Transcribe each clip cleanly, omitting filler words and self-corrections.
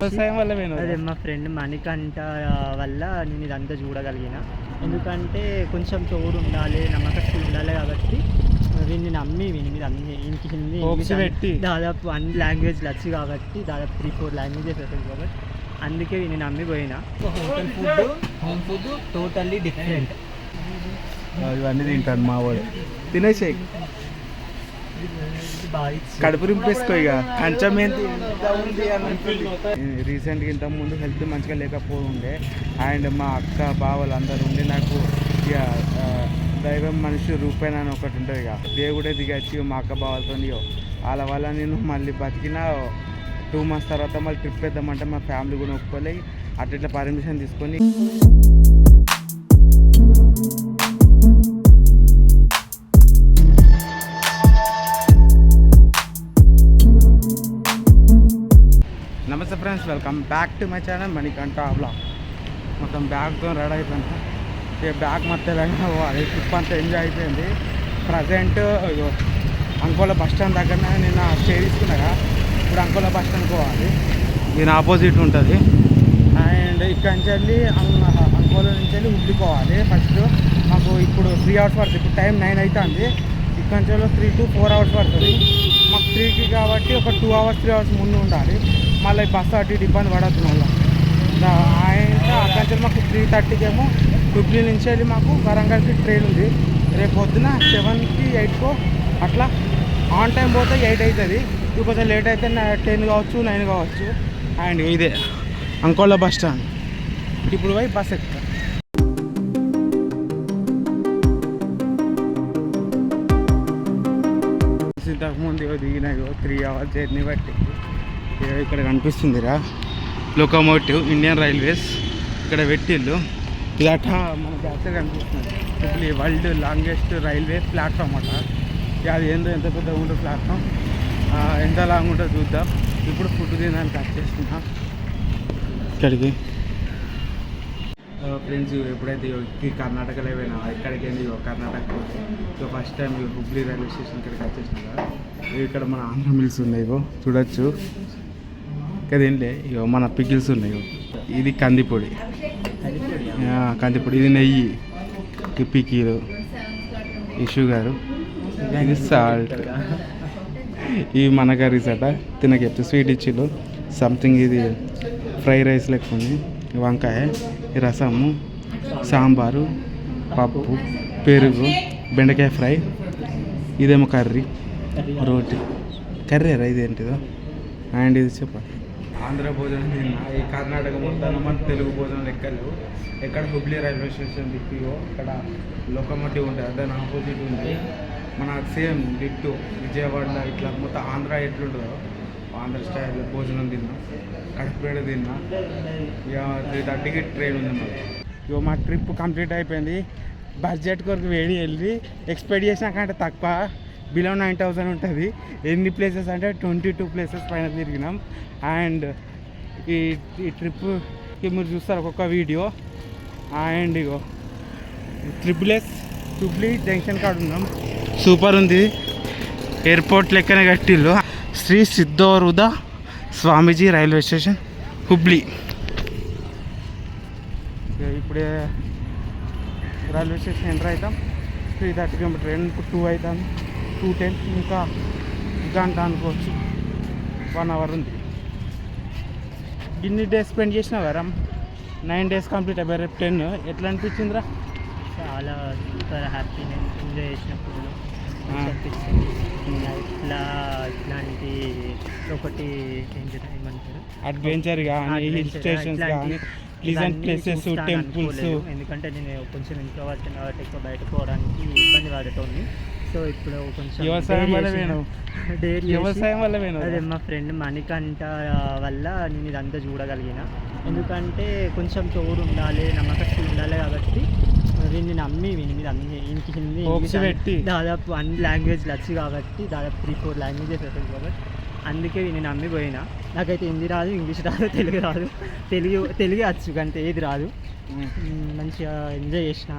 అదే మా ఫ్రెండ్ మణికంఠ వల్ల నేను ఇదంతా చూడగలిగిన. ఎందుకంటే కొంచెం తోడు ఉండాలి, నమ్మకస్తులు ఉండాలి కాబట్టి వీడిని నమ్మి వీని మీద అన్ని ఇంటికి హిందీ పెట్టి దాదాపు అన్ని లాంగ్వేజ్లు వచ్చి కాబట్టి దాదాపు 3-4 లాంగ్వేజెస్ వస్తుంది కాబట్టి అందుకే వీని నమ్మి పోయినా. Hotel food, home food totally different. ఇవన్నీ తింటాను మా వాడు. తినేసే కడుపు రింపేసుకో. ఇక కంచం ఏంటి రీసెంట్గా ఇంత ముందు హెల్త్ మంచిగా లేకపోతుండే అండ్ మా అక్క బావలు అందరూ ఉండి నాకు ఇక దైవం మనిషి రూపాయన అని ఒకటి ఉంటుంది. ఇక దేవుడే దిగచ్చి మా అక్క బావలతో వాళ్ళ వల్ల నేను మళ్ళీ బతికిన 2 months తర్వాత మళ్ళీ ట్రిప్ వేద్దామంటే మా ఫ్యామిలీ కూడా ఒప్పుకోలే. అట్లా పర్మిషన్ తీసుకొని నమస్తే friends, welcome back to my channel Manikanta vlog. మొత్తం బ్యాగ్తో రెడీ అయిపోయింది. ఈ బ్యాగ్ మొత్తం పోవాలి. ట్రిప్ అంతా ఎంజాయ్ అయిపోయింది. ప్రజెంట్ అంకోలా బస్ స్టాండ్ దగ్గర నేను స్టే తీసుకున్నాగా. ఇప్పుడు అంకోలా బస్ స్టాండ్కి పోవాలి. దీని ఆపోజిట్ ఉంటుంది. అండ్ ఇక్కడి నుంచి వెళ్ళి అంకోలా నుంచి వెళ్ళి హుబ్లీకి ఫస్ట్ మాకు ఇప్పుడు 3 hours పడుతుంది. ఇప్పుడు టైం 9 అవుతుంది. ఇక్కడి నుంచి 3 to 4 hours పడుతుంది. మాకు 3కి కాబట్టి ఒక 2 hours 3 hours ముందు ఉండాలి. మళ్ళీ బస్సు అటు ఇటు ఇబ్బంది పడద్దు. మళ్ళీ అక్కడి నుంచి మాకు 3:30 హుబ్లీ నుంచి వెళ్ళి మాకు వరంగల్కి ట్రైన్ ఉంది. రేపు పొద్దున 7కి 8కో అట్లా ఆన్ టైం పోతే 8 అవుతుంది. ఇప్పుడు కొంచెం లేట్ అయితే 10 కావచ్చు 9 కావచ్చు. అండ్ ఇదే అంకోలా బస్ స్టాండ్. ఇప్పుడు పోయి బస్ ఎక్కుతాం. ఇంతకుముందు దిగినాయో 3 hours జర్నీ బట్టి ఇక్కడ కనిపిస్తుందిరా లోకోమోటివ్ ఇండియన్ రైల్వేస్. ఇక్కడ పెట్టిళ్ళు ఇదట మన బ్యాక్ కనిపిస్తుంది. Hubli world longest railway platform అట. అది ఏందో ఎంత పెద్ద ఉంటుంది ప్లాట్ఫామ్, ఎంత లాంగ్ ఉంటుందో చూద్దాం. ఇప్పుడు ఫుడ్ తినడానికి వచ్చేస్తున్నా ఇక్కడికి. ఫ్రెండ్స్ ఎప్పుడైతే కర్ణాటకలో పోయినా ఇక్కడికి వెళ్ళి Karnataka first time Hubli railway station ఇక్కడికి వచ్చేసిన కదా. ఇక్కడ మన ఆంధ్ర మిల్స్ ఉన్నాయి చూడొచ్చు కదేంలే. ఇగో మన పికిల్స్ ఉన్నాయి. ఇది కందిపొడి, కందిపొడి. ఇది నెయ్యి, ఈ పికీలు, ఈ షుగరు, ఇది సాల్ట్. ఇవి మన కర్రీస్ అట. తినకెప్తే స్వీట్ ఇచ్చిళ్ళు సంథింగ్. ఇది ఫ్రై రైస్ లెక్క ఉంది. వంకాయ, ఈ రసము, సాంబారు, పప్పు, పెరుగు, బెండకాయ ఫ్రై. ఇదేమో కర్రీ, రోటీ. కర్రీ రా ఇదేంటిదో. అండ్ ఇది చెప్పండి ఆంధ్ర భోజనం తిన్నా. ఈ కర్ణాటక మొత్తం మన తెలుగు భోజనం లెక్కలు. ఎక్కడ హుబ్లీ రైల్వే స్టేషన్ దిక్కుయో ఇక్కడ లోకోమోటివ్ ఉంటుంది. దాని ఆపోజిట్ ఉంది మన సేమ్ డిట్టు విజయవాడలో ఇట్లా మొత్తం ఆంధ్ర ఎట్లుంటుందో ఆంధ్ర స్టైల్ భోజనం తిన్నా. కడుపుపేడ తిన్నా. ఇక 3:30కి ట్రైన్ ఉంది. మరి ఇక మా ట్రిప్ కంప్లీట్ అయిపోయింది. బడ్జెట్ కొరకు వేడి వెళ్ళి ఎక్స్పెక్ట్ చేసినా కంటే తక్కువ, బిలో 9,000 ఉంటుంది. ఎన్ని ప్లేసెస్ అంటే 22 ప్లేసెస్ పైన తిరిగినాం. అండ్ ఈ ట్రిప్కి మీరు చూస్తారు ఒక్కొక్క వీడియో. అండ్ ఇగో ట్రిపుల్ఎస్ హుబ్లీ జంక్షన్ కాడ ఉన్నాం. సూపర్ ఉంది. ఎయిర్పోర్ట్ లెక్కనే కట్టిల్లు. Shri Siddharoodha Swamiji railway station Hubli. ఇప్పుడే రైల్వే స్టేషన్ ఎంటర్ అవుతాం. 3:30 ట్రైన్ 2 అవుతాం. 2:10 ఇంకా గంట అనుకోవచ్చు. 1 hour ఉంది. ఇన్ని డేస్ స్పెండ్ చేసినా కదా 9 days కంప్లీట్ అయిపోయి రేపు 10. ఎట్లా అనిపించిందిరా? చాలా సూపర్ హ్యాపీనెస్ ఎంజాయ్ చేసినప్పుడు అనిపించింది. ఇట్లాంటి ఒకటి ఏమంటారు అడ్వెంచర్ కానీ హిల్ స్టేషన్స్ కానీ ప్లీజెంట్ ప్లేసెస్ టెంపుల్స్. ఎందుకంటే నేను కొంచెం ఇంట్లో వచ్చాను కాబట్టి ఎక్కువ బయట పోవడానికి ఇబ్బంది పడుతుంది. సో ఇప్పుడు కొంచెం వ్యవసాయం వల్ల అదే మా ఫ్రెండ్ మణికంఠ వల్ల నేను ఇదంతా చూడగలిగిన. ఎందుకంటే కొంచెం తోడు ఉండాలి, నమ్మకస్తులు ఉండాలి కాబట్టి వీడిని నమ్మి వీని మీద అన్ని ఇంటికి హిందీ దాదాపు అన్ని లాంగ్వేజ్లు వచ్చి కాబట్టి దాదాపు 3-4 లాంగ్వేజెస్ వస్తుంది కాబట్టి అందుకే వీని నమ్మి పోయినా. నాకైతే హిందీ రాదు, ఇంగ్లీష్ రాదు, తెలుగు రాదు. తెలుగు వచ్చు కంటే ఏది రాదు. మంచిగా ఎంజాయ్ చేసిన.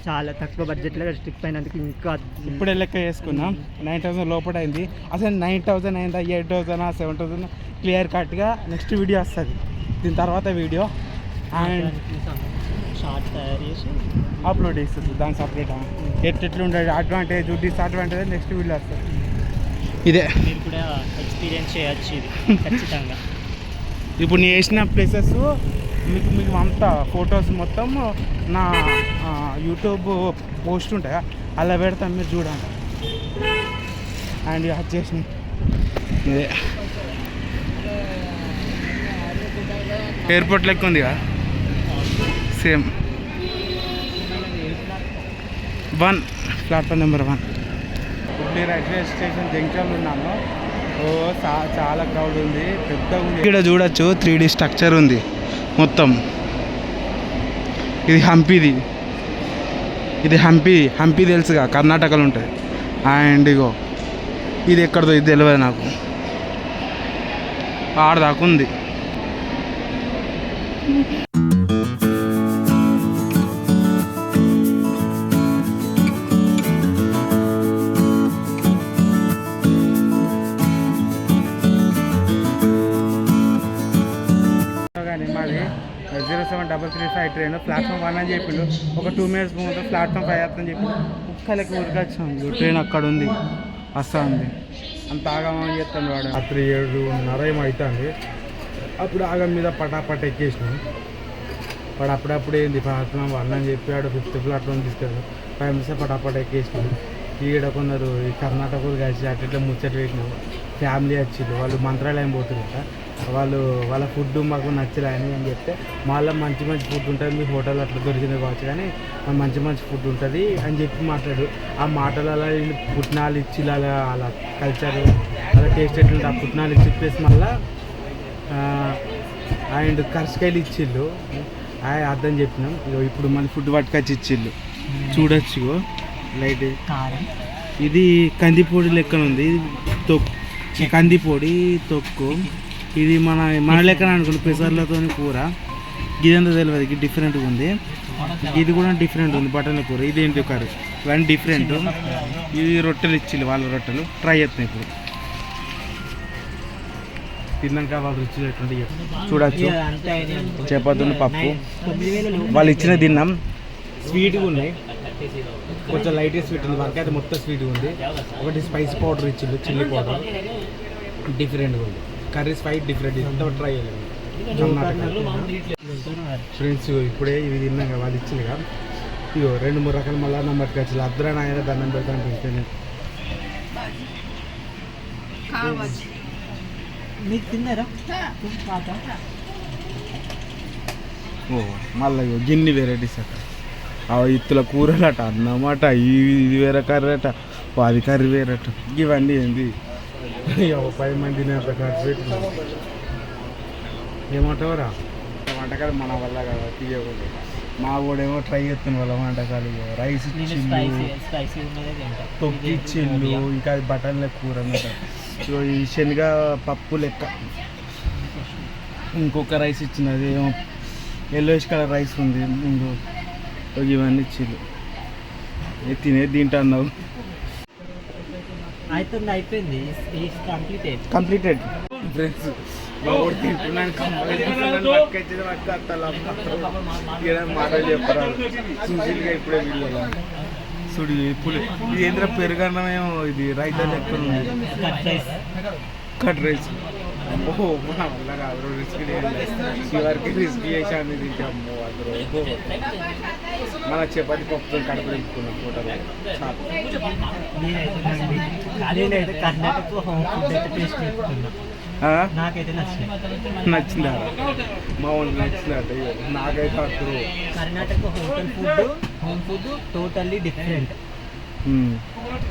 చాలా తక్కువ బడ్జెట్లో ట్రిప్ అయినందుకు ఇంకా ఇప్పుడే లెక్క చేసుకున్నాం 9,000 లోపల అయింది. అసలు 9,000 అయిందా 8,000 7,000 క్లియర్ కట్గా నెక్స్ట్ వీడియో వస్తుంది. దీని తర్వాత వీడియో అండ్ షార్ట్ తయారు చేసి అప్లోడ్ చేస్తుంది. దాని సపరేట్ ఎట్లుంటుంది అడ్వాంటేజ్ డిస్అడ్వాంటేజ్ నెక్స్ట్ వీడియో వస్తుంది. ఇదే మీరు కూడా ఎక్స్పీరియన్స్ చేయొచ్చు ఇది ఖచ్చితంగా. ఇప్పుడు నేను వేసిన ప్లేసెస్ మీకు అంతా ఫొటోస్ మొత్తం నా యూట్యూబ్ పోస్ట్ ఉంటాయా అలా పెడతాను, మీరు చూడండి. అండ్ అది చేసిన ఇదే ఎయిర్పోర్ట్ లెక్క ఉంది కదా సేమ్. 1 ప్లాట్ఫామ్ నెంబర్ 1 ఇప్పుడు రైల్వే స్టేషన్ జంక్షన్లో ఉన్నాను. చాలా క్రౌడ్ ఉంది, పెద్దగా ఉంది. ఇక్కడ చూడొచ్చు 3D స్ట్రక్చర్ ఉంది మొత్తం. ఇది హంపి తెలుసుగా, కర్ణాటకలో ఉంటుంది. అండ్ ఇగో ఇది ఎక్కడదో ఇది తెలియదు నాకు, ఆడదాకా ఉంది. మాది 0733 ట్రైన్ ప్లాట్ఫామ్ 1 అని చెప్పిండు. ఒక 2 minutes ముందు ప్లాట్ఫామ్ 5 వస్తుందని చెప్పిండు. కుక్కలకి ఉరికొచ్చాం. ట్రైన్ అక్కడ ఉంది, వస్తా ఉంది. అంత ఆగమని చెప్తాను వాడు. రాత్రి 7:30 ఏమో అవుతుంది. అప్పుడు ఆగం మీద పటాపట ఎక్కేసినాం. వాడు అప్పుడప్పుడు ఏంది ప్లాట్ఫామ్ 1 అని చెప్పి వాడు 5th ప్లాట్ఫామ్ తీసుకెళ్ళాడు. 5 minutes పటాపట ఎక్కేసినాం. ఈడ కొందరు ఈ కర్ణాటకలు కలిసి అట్లా ముచ్చట పెట్టినాం. ఫ్యామిలీ వచ్చిండు, వాళ్ళు మంత్రాలయం పోతున్నట. వాళ్ళ ఫుడ్ మాకు నచ్చలేని అని చెప్తే మళ్ళీ మంచి ఫుడ్ ఉంటుంది, మీ హోటల్ అట్లా దొరికింది కావచ్చు కానీ మంచి ఫుడ్ ఉంటుంది అని చెప్పి మాట్లాడు. ఆ మాటలు అలా పుట్నాలు ఇచ్చి అలా కల్చర్ అలా టేస్ట్ ఎట్లుంటే ఆ పుట్నాలు ఇచ్చి చెప్పేసి మళ్ళీ అండ్ కరసకాయలు ఇచ్చిళ్ళు. అర్థం చెప్పినాం. ఇప్పుడు మళ్ళీ ఫుడ్ పట్టుకొచ్చి ఇచ్చిళ్ళు. చూడొచ్చు లైట్ ఇది కందిపొడి లెక్కన ఉంది. ఇది కందిపొడి తొక్కు. ఇది మన లెక్కన అనుకోండి పెసర్లతో కూర. ఇదంతా తెలియదు, ఇది డిఫరెంట్గా ఉంది. ఇది కూడా డిఫరెంట్ ఉంది, బటన్ల కూర. ఇదేంటి కర్రీ, ఇవన్నీ డిఫరెంట్. ఇది రొట్టెలు ఇచ్చిళ్ళు, వాళ్ళ రొట్టెలు ట్రై చేస్తున్నాయి ఇప్పుడు. తిన్నాక వాళ్ళు రుచి ఎట్లుంటే చూడచ్చు. చపాతీలు పప్పు వాళ్ళు ఇచ్చిన తిన్నాం. స్వీట్గా ఉన్నాయి, కొంచెం లైట్గా స్వీట్ ఉంది. వరకు అయితే మొత్తం స్వీట్గా ఉంది. ఒకటి స్పైసీ పౌడర్ ఇచ్చిండు, చిల్లీ పౌడర్ డిఫరెంట్గా ఉంది. కర్రీస్ 5 డిఫరెంట్, ఇంత ట్రై చేయలేదు. ఫ్రెండ్స్ ఇప్పుడే ఇవి తిన్నాక వాళ్ళు ఇచ్చిందిగా. ఇగో 2-3 రకాల మళ్ళా నెంబర్ ఖర్చులు అద్దరా నాయన దండం పెడతాను తింటే మీకు తిన్నారా? ఓ మళ్ళీ గిన్ని వెరైటీస్ అట. ఇత్తుల కూరలు అట, అన్నమాట. ఇది వేరే కర్రీ అట, అది కర్రీ వేరట. ఇవన్నీ ఏంది 10 మంది ఖర్చు ఏమంటావురా? వంటకాలు మన వల్ల కదా తీయకూడదు. మా వాడేమో ట్రై చేస్తున్న వాళ్ళ వంటకాలు. రైస్ ఇచ్చిళ్ళు, తొక్కి ఇచ్చిళ్ళు, ఇంకా అది బటన్ల కూర అన్నమాట. ఈ శనగ పప్పు లెక్క. ఇంకొక రైస్ ఇచ్చినది ఏమో ఎల్లోయిష్ కలర్ రైస్ ఉంది. ఇవన్నీ ఇచ్చిళ్ళు. తినేది తింటున్నావు. అయిపోయింది, కంప్లీటెడ్. ఫ్రెండ్స్ బాబు తింటున్నాను, మాటలు చెప్పరాదు. చూసిగా ఇప్పుడే వీడియోలో చూడు. ఇప్పుడు ఇది ఏంద్ర పెరుగన్నమేమో, ఇది రైతా లెక్క ఉంది. Cut rice. ఓహో మన వల్ల కాదు, రిస్క్ చివరికి రిస్క్ చేసాను. తింటాము అందరూ. మన చపాతి పప్పుతో కడుపు నింపుకున్నాం ఫోటోలో. నేనైతే కర్ణాటక హోమ్ ఫుడ్ అయితే టేస్ట్ చేసుకున్నా. నాకైతే నచ్చిందా? మా వాళ్ళకి నచ్చిందట. నాకైతే అప్పుడు Karnataka home food totally different.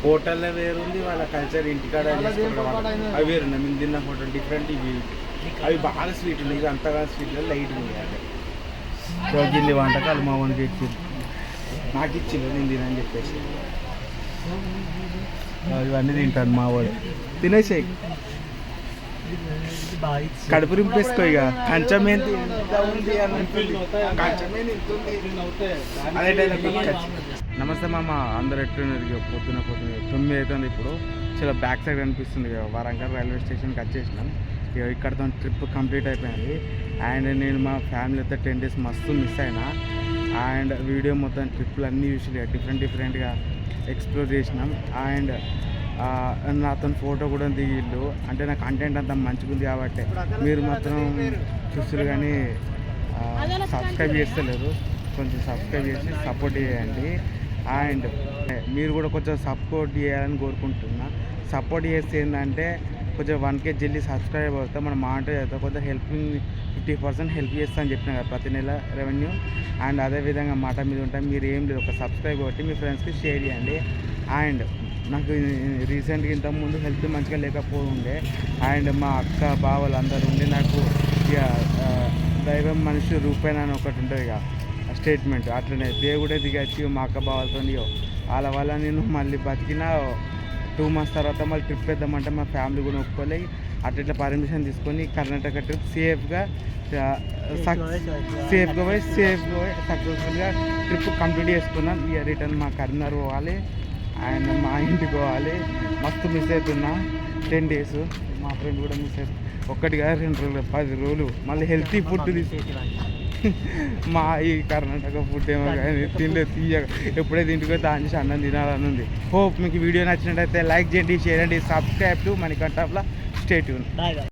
హోటల్లో వేరుంది, వాళ్ళ కల్చర్ ఇంటికాడ అవి వేరున్నాయి. మేము తిన్న హోటల్ డిఫరెంట్. ఇవి అవి బాగా స్వీట్ ఉన్నాయి, ఇది అంతగా స్వీట్ లైట్గా ఉన్నాయి. గిన్ని వంటకాలు మా వానికి ఇచ్చింది, నాకు ఇచ్చింది, నేను తినని చెప్పేసి. ఇవన్నీ తింటాను మా వాడు. తినేసే కడుపు రింపేసుకో. ఇక కంచం ఏంటి ఉంది అని కంచమేంది అదే. నమస్తే మామ, అందరు ఎట్లున్నారు? పొద్దున 9 అవుతుంది ఇప్పుడు. చాలా బ్యాక్ సైడ్ అనిపిస్తుంది కదా, వరంగల్ రైల్వే స్టేషన్కి వచ్చేసినాం. ఇక ఇక్కడతో ట్రిప్ కంప్లీట్ అయిపోయింది. అండ్ నేను మా ఫ్యామిలీతో 10 days మస్తు మిస్ అయినా. అండ్ వీడియో మొత్తం ట్రిప్లు అన్నీ చూసి డిఫరెంట్గా ఎక్స్ప్లోర్ చేసినాం. అండ్ నాతో ఫోటో కూడా దిగిళ్ళు. అంటే నా కంటెంట్ అంతా మంచిగా ఉంది కాబట్టి మీరు మాత్రం చూస్తారు కానీ సబ్స్క్రైబ్ చేస్తలేరు. కొంచెం సబ్స్క్రైబ్ చేసి సపోర్ట్ చేయండి. అండ్ మీరు కూడా కొంచెం సపోర్ట్ చేయాలని కోరుకుంటున్నా. సపోర్ట్ చేస్తే ఏంటంటే కొంచెం 1K జల్దీ సబ్స్క్రైబ్ అవుతాం. మనం మాట చేస్తాం కొంచెం హెల్పింగ్ 50% హెల్ప్ చేస్తా అని చెప్పిన కదా ప్రతి నెల రెవెన్యూ. అండ్ అదేవిధంగా మాట మీద ఉంటాం. మీరు ఏం లేదు, ఒక సబ్స్క్రైబ్ కొట్టి మీ ఫ్రెండ్స్కి షేర్ చేయండి. అండ్ నాకు రీసెంట్గా ఇంతకుముందు హెల్త్ మంచిగా లేకపోతుండే. అండ్ మా అక్క బావలు అందరూ ఉండి నాకు ఇక దైవం మనిషి రూపాయన అని ఒకటి ఉంటుంది ఇక స్టేట్మెంట్, అట్లనే దేవుడే దిగచ్చి మా అక్క బావలతో వాళ్ళ వల్ల నేను మళ్ళీ బతికిన 2 months తర్వాత మళ్ళీ ట్రిప్ వేద్దామంటే మా ఫ్యామిలీ కూడా ఒప్పుకోలే. అట్లా పర్మిషన్ తీసుకొని కర్ణాటక ట్రిప్ సేఫ్గా పోయి సక్సెస్ఫుల్గా ట్రిప్ కంప్లీట్ చేసుకున్నాం. ఇక రిటర్న్ మా కరీంనగర్ పోవాలి అండ్ మా ఇంటికి పోవాలి. మస్తు మిస్ అవుతున్నా 10 days. మా ఫ్రెండ్ కూడా మిస్ అవుతుంది. 1 కాదు 2 రోజులు 10 రోజులు. మళ్ళీ హెల్తీ ఫుడ్ మా ఈ కర్ణాటక ఫుడ్ ఏమో కానీ తినలేదు తీయగా. ఎప్పుడైతే ఇంటికి పోతే దాని చేసి అన్నం తినాలని ఉంది. హోప్ మీకు వీడియో నచ్చినట్టయితే లైక్ చేయండి, షేర్ చేయండి, subscribe to Manikanta. Stay tune.